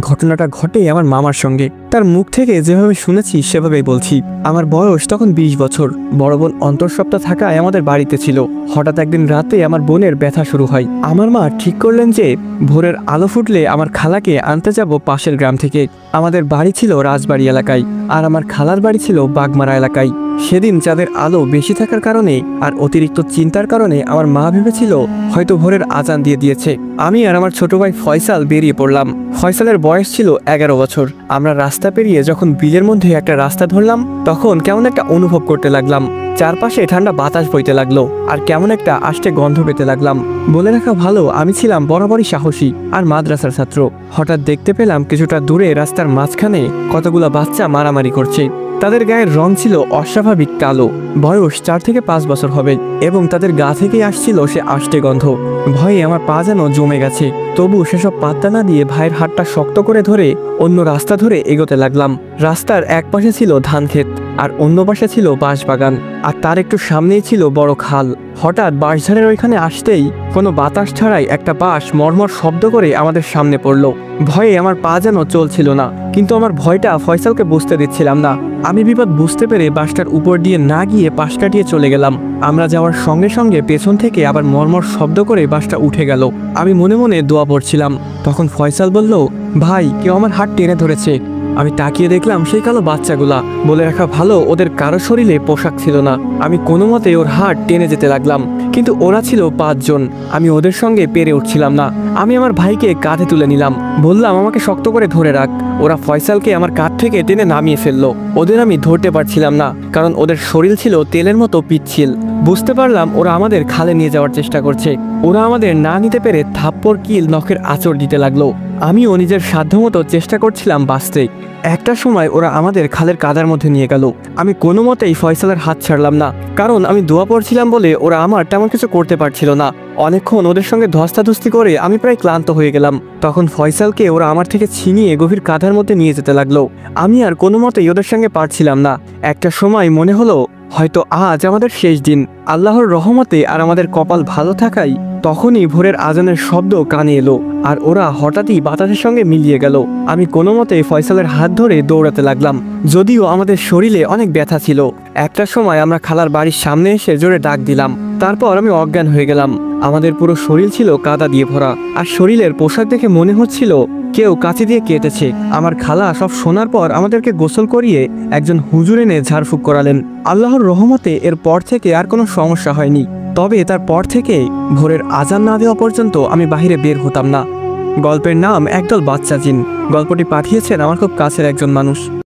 ঘটনাটা ঘটে আমার মামার সঙ্গে। তার মুখ থেকে যেভাবে শুনেছি সেভাবেই বলছি। আমার বয়স তখন 20 বছর। বড় বোন অন্তঃসত্ত্বা থাকায় আমাদের বাড়িতে ছিল। হঠাৎ একদিন রাতে আমার বোনের ব্যথা শুরু হয়। আমার মা ঠিক করলেন যে ভোরের আলো ফুটলে আমার খালাকে আনতে যাব পাশের গ্রাম থেকে। আমাদের বাড়ি ছিল রাজবাড়ি এলাকায়, আর আমার খালার বাড়ি ছিল বাগমারা এলাকায়। সেদিন চাঁদের আলো বেশি থাকার কারণে আর অতিরিক্ত চিন্তার কারণে আমার মা ভেবেছিল হয়তো ভোরের আজান দিয়ে দিয়েছে। আমি আর আমার ছোট ভাই ফয়সাল বেরিয়ে পড়লাম। ফয়সালের বয়স ছিল 11 বছর। আমরা রাস্তা পেরিয়ে যখন বিলের মধ্যে একটা রাস্তা ধরলাম, তখন কেমন একটা অনুভব করতে লাগলাম। চারপাশে ঠান্ডা বাতাস বইতে লাগলো, আর কেমন একটা আষ্টে গন্ধ পেতে লাগলাম। বলে রাখা ভালো, আমি ছিলাম বরাবরই সাহসী আর মাদ্রাসার ছাত্র। হঠাৎ দেখতে পেলাম কিছুটা দূরে রাস্তার মাঝখানে কতগুলো বাচ্চা মারামারি করছে। তাদের গায়ের রং ছিল অস্বাভাবিক কালো। বয়স 4 থেকে 5 বছর হবে, এবং তাদের গা থেকেই আসছিল সে আষ্টে গন্ধ। ভয়ে আমার পা যেন জমে গেছে। তবু সেসব পাত্তা না দিয়ে ভাইয়ের হাতটা শক্ত করে ধরে অন্য রাস্তা ধরে এগোতে লাগলাম। রাস্তার এক পাশে ছিল ধান ক্ষেত, আর অন্য পাশে ছিল বাঁশ বাগান, আর তার একটু সামনেই ছিল বড় খাল। হঠাৎ বাঁশঝাড়ের ওইখানে আসতেই কোনো বাতাস ছাড়াই একটা বাঁশ মর্মর শব্দ করে আমাদের সামনে পড়ল। ভয়ে আমার পা যেন চলছিল না, কিন্তু আমার ভয়টা ফয়সালকে বুঝতে দিচ্ছিলাম না। আমি বিপদ বুঝতে পেরে বাঁশটার উপর দিয়ে না গিয়ে পাশ কাটিয়ে চলে গেলাম। আমরা যাওয়ার সঙ্গে সঙ্গে পেছন থেকে আবার মর্মর শব্দ করে বাঁশটা উঠে গেল। আমি মনে মনে দোয়া পড়ছিলাম। তখন ফয়সাল বলল, ভাই, কেউ আমার হাত টেনে ধরেছে। আমি তাকিয়ে দেখলাম সেই কালো বাচ্চাগুলা। বলে রাখা ভালো, ওদের কারো শরীরে পোশাক ছিল না। আমি কোনো মতে ওর হাত টেনে যেতে লাগলাম, কিন্তু ওরা ছিল 5 জন। আমি ওদের সঙ্গে পেরে উঠছিলাম না। আমি আমার ভাইকে কাঁধে তুলে নিলাম, বললাম আমাকে শক্ত করে ধরে রাখ। ওরা ফয়সালকে আমার কাঁধ থেকে টেনে নামিয়ে ফেললো। ওদের আমি ধরতে পারছিলাম না, কারণ ওদের শরীর ছিল তেলের মতো পিচ্ছিল। বুঝতে পারলাম ওরা আমাদের খালে নিয়ে যাওয়ার চেষ্টা করছে। ওরা আমাদের না নিতে পেরে থাপ্পড় কিল নখের আঁচড় দিতে লাগলো। আমিও নিজের সাধ্যমতো চেষ্টা করছিলাম বাঁচতে। একটা সময় ওরা আমাদের খালের কাদার মধ্যে নিয়ে গেল। আমি কোনো মতেই ফয়সালের হাত ছাড়লাম না, কারণ আমি দোয়া পড়ছিলাম বলে ওরা আমার তেমন কিছু করতে পারছিল না। অনেকক্ষণ ওদের সঙ্গে ধস্তাধস্তি করে আমি প্রায় ক্লান্ত হয়ে গেলাম। তখন ফয়সালকে ওরা আমার থেকে ছিনিয়ে গভীর কাদার মধ্যে নিয়ে যেতে লাগলো। আমি আর কোনো মতেই ওদের সঙ্গে পারছিলাম না। একটা সময় মনে হলো হয়তো আজ আমাদের শেষ দিন। আল্লাহর রহমতে আর আমাদের কপাল ভালো থাকায় তখনই ভোরের আজানের শব্দ কানে এলো, আর ওরা হঠাৎই বাতাসের সঙ্গে মিলিয়ে গেল। আমি কোনো মতে ফয়সালের হাত ধরে দৌড়াতে লাগলাম, যদিও আমাদের শরীরে অনেক ব্যথা ছিল। একটা সময় আমরা খালার বাড়ির সামনে এসে জোরে ডাক দিলাম। তারপর আমি অজ্ঞান হয়ে গেলাম। আমাদের পুরো শরীর ছিল কাদা দিয়ে ভরা, আর শরীরের পোশাক দেখে মনে হচ্ছিল কেউ কাঁচি দিয়ে কেটেছে। আমার খালা সব শোনার পর আমাদেরকে গোসল করিয়ে একজন হুজুর এনে ঝাড়ফুঁক করালেন। আল্লাহর রহমতে এর পর থেকে আর কোনো সমস্যা হয়নি। তবে তার পর থেকে ভোরের আজান না দেওয়া পর্যন্ত আমি বাহিরে বের হতাম না। গল্পের নাম একদল বাচ্চা জিন। গল্পটি পাঠিয়েছেন আমার খুব কাছের একজন মানুষ।